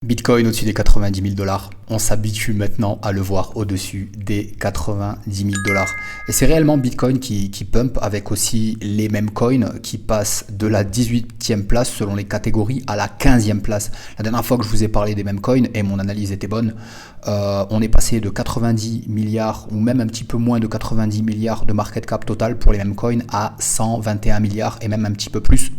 Bitcoin au-dessus des 90 000 dollars. On s'habitue maintenant à le voir au-dessus des 90 000 dollars. Et c'est réellement Bitcoin qui pump avec aussi les mêmes coins qui passent de la 18e place selon les catégories à la 15e place. La dernière fois que je vous ai parlé des mêmes coins et mon analyse était bonne, on est passé de 90 milliards ou même un petit peu moins de 90 milliards de market cap total pour les mêmes coins à 121 milliards et même un petit peu plus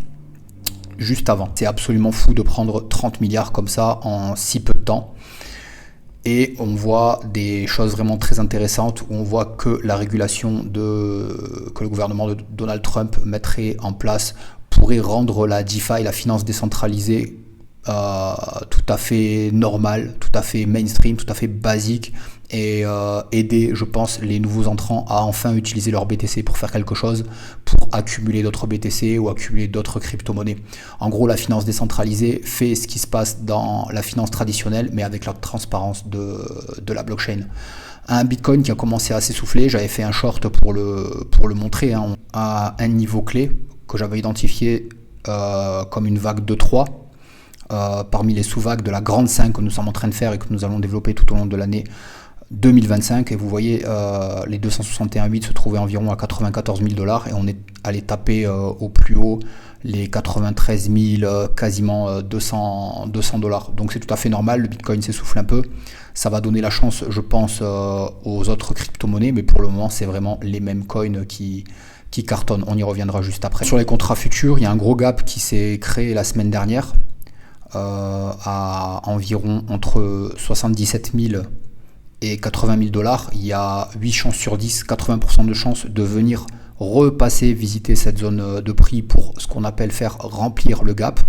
juste avant. C'est absolument fou de prendre 30 milliards comme ça en si peu de temps. Et on voit des choses vraiment très intéressantes où on voit que la régulation que le gouvernement de Donald Trump mettrait en place pourrait rendre la DeFi, la finance décentralisée, tout à fait normale, tout à fait mainstream, tout à fait basique et aider, je pense, les nouveaux entrants à enfin utiliser leur BTC pour faire quelque chose, pour accumuler d'autres BTC ou accumuler d'autres crypto-monnaies. En gros, la finance décentralisée fait ce qui se passe dans la finance traditionnelle, mais avec la transparence de la blockchain. Un Bitcoin qui a commencé à s'essouffler, j'avais fait un short pour le montrer, à un niveau clé que j'avais identifié comme une vague de 3. Parmi les sous-vagues de la grande 5 que nous sommes en train de faire et que nous allons développer tout au long de l'année 2025. Et vous voyez, les 261,8 se trouvaient environ à 94 000 dollars et on est allé taper au plus haut les 93 000, quasiment 200 dollars. Donc c'est tout à fait normal, le Bitcoin s'essouffle un peu. Ça va donner la chance, je pense, aux autres crypto-monnaies, mais pour le moment, c'est vraiment les mêmes coins qui cartonnent. On y reviendra juste après. Sur les contrats futurs, il y a un gros gap qui s'est créé la semaine dernière. À environ entre 77 000 et 80 000 dollars, il y a 8 chances sur 10, 80% de chances de venir repasser, visiter cette zone de prix pour ce qu'on appelle faire remplir le gap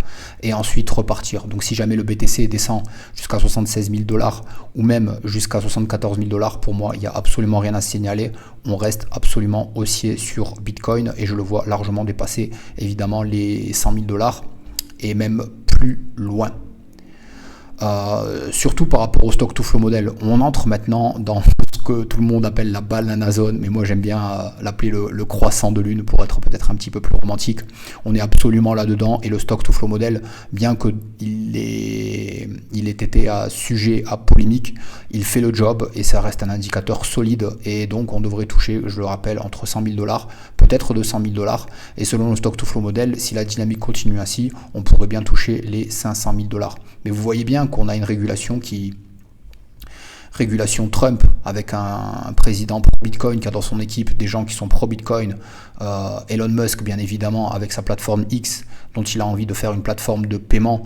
et ensuite repartir. Donc si jamais le BTC descend jusqu'à 76 000 dollars ou même jusqu'à 74 000 dollars, pour moi, il n'y a absolument rien à signaler. On reste absolument haussier sur Bitcoin et je le vois largement dépasser évidemment les 100 000 dollars et même plus loin. Surtout par rapport au stock to flow model, on entre maintenant dans ce que tout le monde appelle la banana zone, mais moi j'aime bien l'appeler le croissant de lune pour être peut-être un petit peu plus romantique. On est absolument là-dedans et le stock to flow model, bien qu'il ait été sujet à polémique, il fait le job et ça reste un indicateur solide et donc on devrait toucher, je le rappelle, entre 100 000 dollars, peut-être 200 000 dollars et selon le stock to flow model, si la dynamique continue ainsi, on pourrait bien toucher les 500 000 dollars. Mais vous voyez bien qu'on a une régulation Trump avec un président pro-Bitcoin qui a dans son équipe des gens qui sont pro-Bitcoin, Elon Musk bien évidemment avec sa plateforme X dont il a envie de faire une plateforme de paiement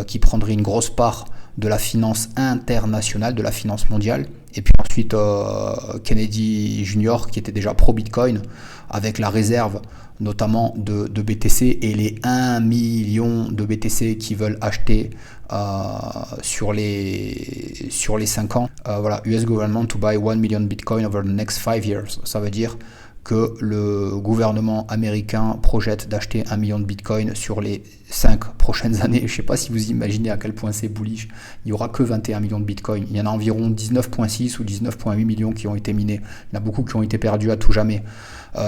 qui prendrait une grosse part de la finance internationale, de la finance mondiale. Et puis ensuite Kennedy Jr. qui était déjà pro-Bitcoin avec la réserve notamment de BTC et les 1 million de BTC qui veulent acheter sur les 5 ans. Voilà, US government to buy 1 million Bitcoin over the next 5 years. Ça veut dire que le gouvernement américain projette d'acheter 1 million de Bitcoin sur les 5 prochaines années. Je ne sais pas si vous imaginez à quel point c'est bullish. Il n'y aura que 21 millions de Bitcoin. Il y en a environ 19,6 ou 19,8 millions qui ont été minés. Il y en a beaucoup qui ont été perdus à tout jamais.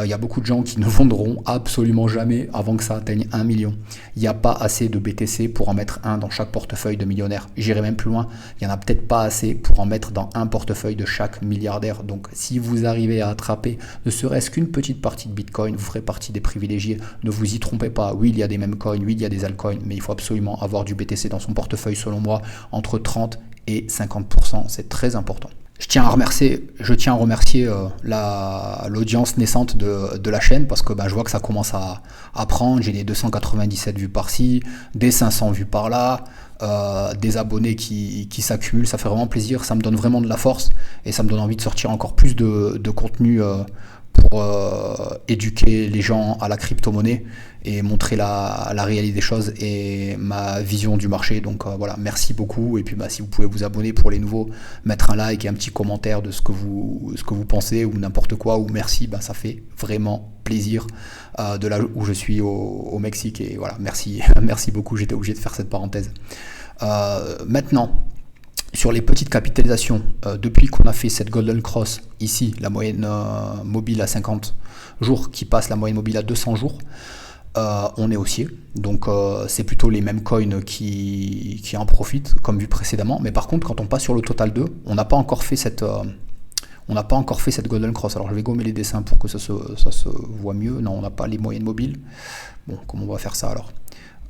Il y a beaucoup de gens qui ne vendront absolument jamais avant que ça atteigne 1 million. Il n'y a pas assez de BTC pour en mettre un dans chaque portefeuille de millionnaire. J'irai même plus loin, il n'y en a peut-être pas assez pour en mettre dans un portefeuille de chaque milliardaire. Donc si vous arrivez à attraper ne serait-ce qu'une petite partie de Bitcoin, vous ferez partie des privilégiés. Ne vous y trompez pas, oui il y a des mêmes coins, oui il y a des altcoins, mais il faut absolument avoir du BTC dans son portefeuille selon moi, entre 30 et 50%, c'est très important. Je tiens à remercier l'audience naissante de la chaîne parce que je vois que ça commence à prendre. J'ai des 297 vues par-ci, des 500 vues par-là, des abonnés qui s'accumulent. Ça fait vraiment plaisir, ça me donne vraiment de la force et ça me donne envie de sortir encore plus de contenu pour éduquer les gens à la crypto-monnaie et montrer la réalité des choses et ma vision du marché. Donc voilà, merci beaucoup. Et puis si vous pouvez vous abonner pour les nouveaux, mettre un like et un petit commentaire de ce que vous pensez ou n'importe quoi, ou merci, ça fait vraiment plaisir de là où je suis au Mexique. Et voilà, merci, merci beaucoup, j'étais obligé de faire cette parenthèse. Maintenant, sur les petites capitalisations, depuis qu'on a fait cette Golden Cross, ici, la moyenne mobile à 50 jours qui passe la moyenne mobile à 200 jours, on est haussier. Donc c'est plutôt les mêmes coins qui en profitent, comme vu précédemment. Mais par contre, quand on passe sur le Total 2, on n'a pas encore fait cette Golden Cross. Alors je vais gommer les dessins pour que ça se voit mieux. Non, on n'a pas les moyennes mobiles. Bon, comment on va faire ça alors?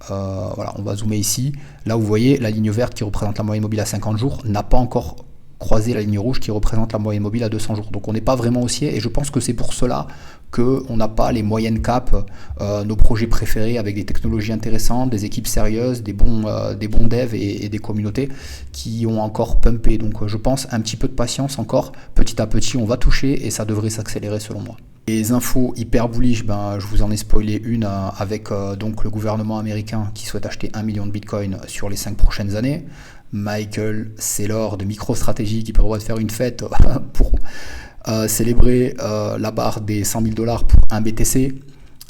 Voilà, on va zoomer ici. Là, vous voyez, la ligne verte qui représente la moyenne mobile à 50 jours n'a pas encore croisé la ligne rouge qui représente la moyenne mobile à 200 jours. Donc on n'est pas vraiment haussier et je pense que c'est pour cela qu'on n'a pas les moyennes cap, nos projets préférés avec des technologies intéressantes, des équipes sérieuses, des bons devs et des communautés qui ont encore pumpé. Donc je pense un petit peu de patience encore. Petit à petit, on va toucher et ça devrait s'accélérer selon moi. Les infos hyper bullish, je vous en ai spoilé une avec donc le gouvernement américain qui souhaite acheter 1 million de bitcoin sur les 5 prochaines années. Michael Saylor de MicroStrategy qui prévoit de faire une fête pour célébrer la barre des 100 000 $ pour un BTC.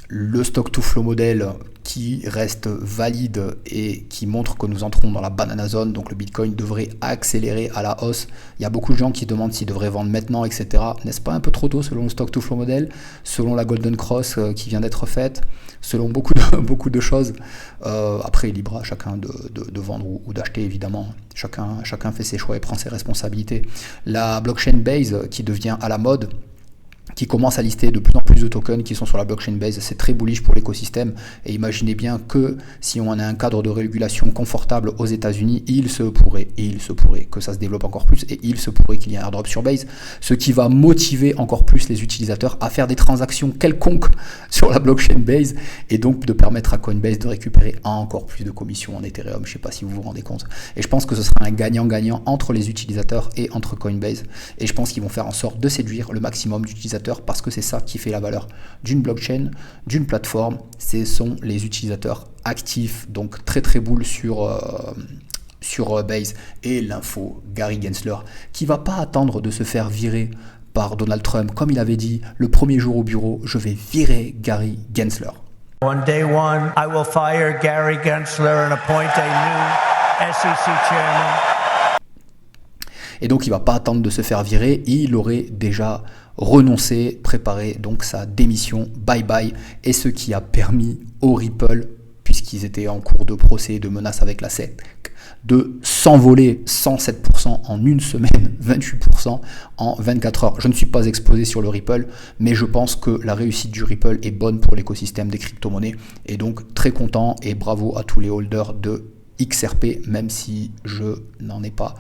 Le stock to flow modèle qui reste valide et qui montre que nous entrons dans la banana zone, donc le Bitcoin devrait accélérer à la hausse. Il y a beaucoup de gens qui demandent s'ils devraient vendre maintenant, etc. N'est-ce pas un peu trop tôt selon le stock to flow model, selon la Golden Cross qui vient d'être faite, selon beaucoup de choses. Après, libre à chacun de vendre ou d'acheter, évidemment. Chacun fait ses choix et prend ses responsabilités. La blockchain base qui devient à la mode, qui commence à lister de plus en plus de tokens qui sont sur la blockchain base, c'est très bullish pour l'écosystème. Et imaginez bien que si on a un cadre de régulation confortable aux États-Unis, il se pourrait que ça se développe encore plus et il se pourrait qu'il y ait un airdrop sur Base, ce qui va motiver encore plus les utilisateurs à faire des transactions quelconques sur la blockchain Base et donc de permettre à Coinbase de récupérer encore plus de commissions en Ethereum. Je ne sais pas si vous vous rendez compte. Et je pense que ce sera un gagnant-gagnant entre les utilisateurs et entre Coinbase. Et je pense qu'ils vont faire en sorte de séduire le maximum d'utilisateurs parce que c'est ça qui fait la valeur d'une blockchain, d'une plateforme. Ce sont les utilisateurs actifs, donc très très bull sur Base. Et l'info, Gary Gensler, qui va pas attendre de se faire virer par Donald Trump, comme il avait dit le premier jour au bureau, je vais virer Gary Gensler. On day one, I will fire Gary Gensler and appoint a new SEC chairman. Et donc il va pas attendre de se faire virer, il aurait déjà renoncé, préparé donc sa démission, bye bye, et ce qui a permis au Ripple, puisqu'ils étaient en cours de procès et de menaces avec la SEC, de s'envoler 107% en une semaine, 28% en 24 heures. Je ne suis pas exposé sur le Ripple, mais je pense que la réussite du Ripple est bonne pour l'écosystème des crypto-monnaies, et donc très content et bravo à tous les holders de XRP, même si je n'en ai pas.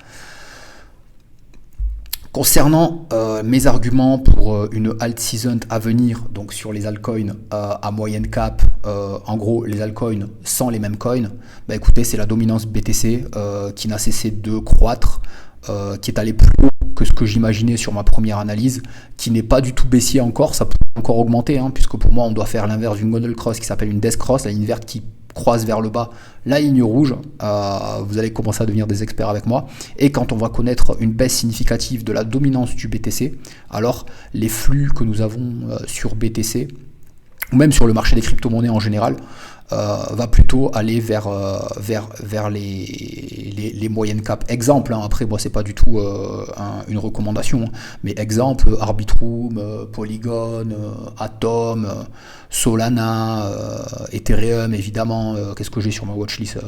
Concernant mes arguments pour une alt season à venir, donc sur les altcoins à moyenne cap, en gros les altcoins sans les mêmes coins, écoutez, c'est la dominance BTC qui n'a cessé de croître, qui est allée plus haut que ce que j'imaginais sur ma première analyse, qui n'est pas du tout baissier encore, ça peut encore augmenter, puisque pour moi on doit faire l'inverse d'une Golden Cross qui s'appelle une Death Cross, la ligne verte qui croise vers le bas, la ligne rouge, vous allez commencer à devenir des experts avec moi, et quand on va connaître une baisse significative de la dominance du BTC, alors les flux que nous avons sur BTC, ou même sur le marché des crypto-monnaies en général, va plutôt aller vers les moyennes cap. Exemple, après moi c'est pas du tout une recommandation, mais exemple, Arbitrum, Polygon, Atom, Solana, Ethereum évidemment, qu'est-ce que j'ai sur ma watchlist,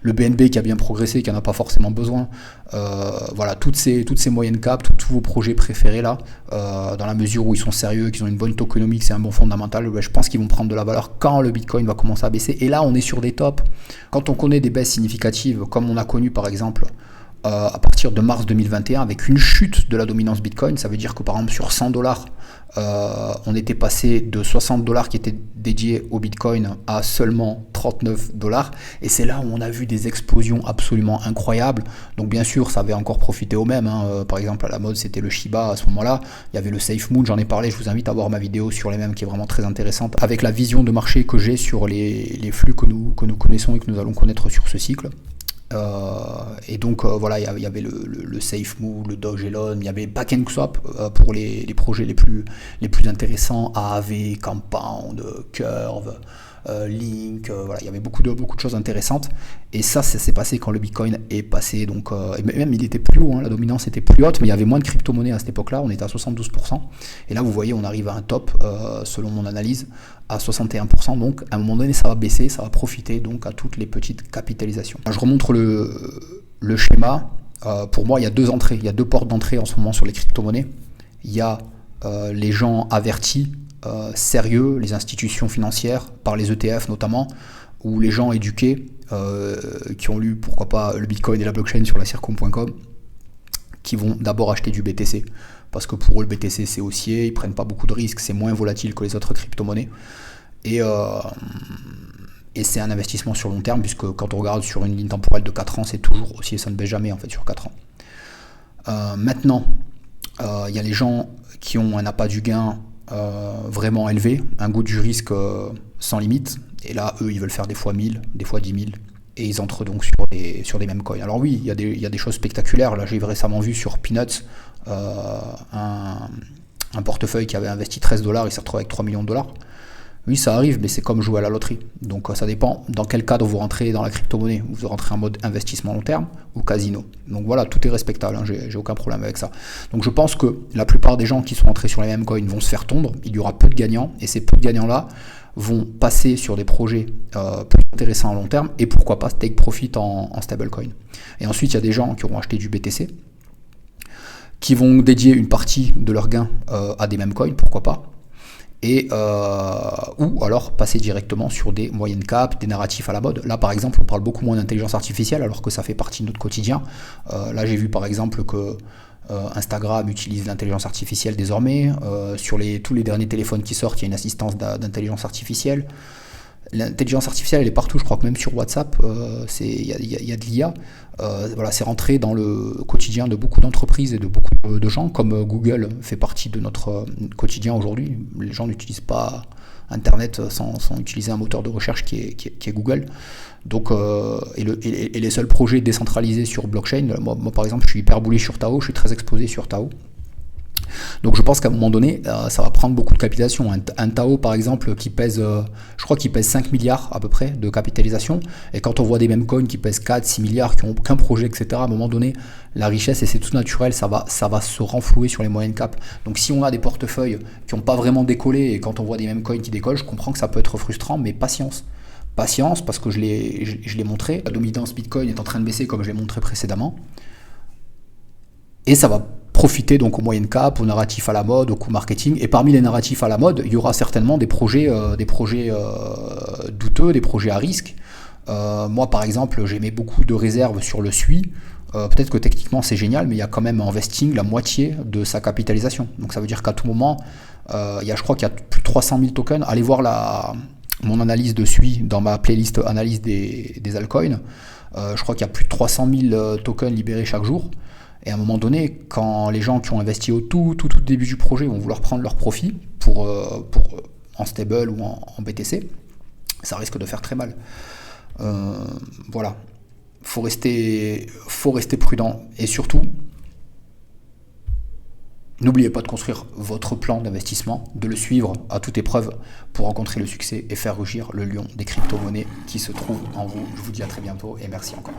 le BNB qui a bien progressé, qui en a pas forcément besoin, voilà, toutes ces moyennes cap, tous vos projets préférés là, dans la mesure où ils sont sérieux, qu'ils ont une bonne tokenomics, c'est un bon fondamental, je pense qu'ils vont prendre de la valeur quand le Bitcoin va commencer à baisser. Et là, on est sur des tops. Quand on connaît des baisses significatives, comme on a connu par exemple à partir de mars 2021, avec une chute de la dominance Bitcoin, ça veut dire que par exemple sur 100 $, on était passé de 60 $ qui étaient dédiés au Bitcoin à seulement 39 $. Et c'est là où on a vu des explosions absolument incroyables. Donc bien sûr, ça avait encore profité aux mêmes. Par exemple, à la mode, c'était le Shiba à ce moment-là. Il y avait le SafeMoon, j'en ai parlé. Je vous invite à voir ma vidéo sur les mêmes qui est vraiment très intéressante, avec la vision de marché que j'ai sur les flux que nous connaissons et que nous allons connaître sur ce cycle. Et donc voilà, il y avait le SafeMove, le Doge Elon, il y avait PancakeSwap pour les projets les plus intéressants, AAV, Compound, Curve, Link, voilà, il y avait beaucoup de choses intéressantes. Et ça s'est passé quand le Bitcoin est passé. Donc, et même il était plus haut, hein, la dominance était plus haute, mais il y avait moins de crypto-monnaies à cette époque-là, on était à 72%. Et là, vous voyez, on arrive à un top, selon mon analyse, à 61%. Donc, à un moment donné, ça va baisser, ça va profiter donc à toutes les petites capitalisations. Je remontre le schéma. Pour moi, il y a deux entrées, il y a deux portes d'entrée en ce moment sur les crypto-monnaies. Il y a les gens avertis, sérieux, les institutions financières, par les ETF notamment, ou les gens éduqués qui ont lu, pourquoi pas, le Bitcoin et la blockchain sur la circom.com, qui vont d'abord acheter du BTC, parce que pour eux, le BTC, c'est haussier, ils prennent pas beaucoup de risques, c'est moins volatile que les autres crypto-monnaies. Et c'est un investissement sur long terme, puisque quand on regarde sur une ligne temporelle de 4 ans, c'est toujours haussier, ça ne baisse jamais en fait sur 4 ans. Maintenant, il y a les gens qui ont un appât du gain vraiment élevé, un goût du risque sans limite, et là, eux, ils veulent faire des fois 1000, des fois 10 000, et ils entrent donc sur des mêmes coins. Alors oui, il y a des choses spectaculaires. Là, j'ai récemment vu sur Peanuts un portefeuille qui avait investi $13, il s'est retrouvé avec 3 millions de dollars. Oui, ça arrive, mais c'est comme jouer à la loterie. Donc ça dépend dans quel cadre vous rentrez dans la crypto-monnaie. Vous rentrez en mode investissement long terme ou casino. Donc voilà, tout est respectable, hein, j'ai aucun problème avec ça. Donc je pense que la plupart des gens qui sont entrés sur les mêmes coins vont se faire tondre. Il y aura peu de gagnants, et ces peu de gagnants-là vont passer sur des projets plus intéressants à long terme, et pourquoi pas take profit en stablecoin. Et ensuite, il y a des gens qui auront acheté du BTC, qui vont dédier une partie de leurs gains à des mêmes coins, pourquoi pas. Et ou alors passer directement sur des moyennes caps, des narratifs à la mode. Là, par exemple, on parle beaucoup moins d'intelligence artificielle, alors que ça fait partie de notre quotidien. Là, j'ai vu par exemple que Instagram utilise l'intelligence artificielle désormais. Sur tous les derniers téléphones qui sortent, il y a une assistance d'intelligence artificielle. L'intelligence artificielle, elle est partout, je crois que même sur WhatsApp, il y a de l'IA. Voilà, c'est rentré dans le quotidien de beaucoup d'entreprises et de beaucoup de gens, comme Google fait partie de notre quotidien aujourd'hui. Les gens n'utilisent pas Internet sans utiliser un moteur de recherche qui est Google. Donc, et les seuls projets décentralisés sur blockchain, moi par exemple, je suis hyper bullish sur Tao, je suis très exposé sur Tao. Donc je pense qu'à un moment donné, ça va prendre beaucoup de capitalisation. Un Tao, par exemple, qui pèse, je crois qu'il pèse 5 milliards à peu près de capitalisation. Et quand on voit des mêmes coins qui pèsent 4, 6 milliards, qui n'ont aucun projet, etc., à un moment donné, la richesse, et c'est tout naturel, ça va se renflouer sur les moyennes caps. Donc si on a des portefeuilles qui n'ont pas vraiment décollé, et quand on voit des mêmes coins qui décollent, je comprends que ça peut être frustrant, mais patience. Patience, parce que je l'ai montré. La dominance Bitcoin est en train de baisser, comme je l'ai montré précédemment. Et ça va profiter donc aux moyennes cap, aux narratifs à la mode, au coût marketing. Et parmi les narratifs à la mode, il y aura certainement des projets douteux, des projets à risque. Moi, par exemple, j'ai mis beaucoup de réserves sur le SUI. Peut-être que techniquement c'est génial, mais il y a quand même en vesting la moitié de sa capitalisation. Donc ça veut dire qu'à tout moment, je crois qu'il y a plus de 300 000 tokens. Allez voir mon analyse de SUI dans ma playlist analyse des altcoins. Je crois qu'il y a plus de 300 000 tokens libérés chaque jour. Et à un moment donné, quand les gens qui ont investi au tout début du projet vont vouloir prendre leur profit pour en stable ou en BTC, ça risque de faire très mal. Voilà. Faut rester prudent. Et surtout, n'oubliez pas de construire votre plan d'investissement, de le suivre à toute épreuve pour rencontrer le succès et faire rugir le lion des crypto-monnaies qui se trouve en vous. Je vous dis à très bientôt et merci encore.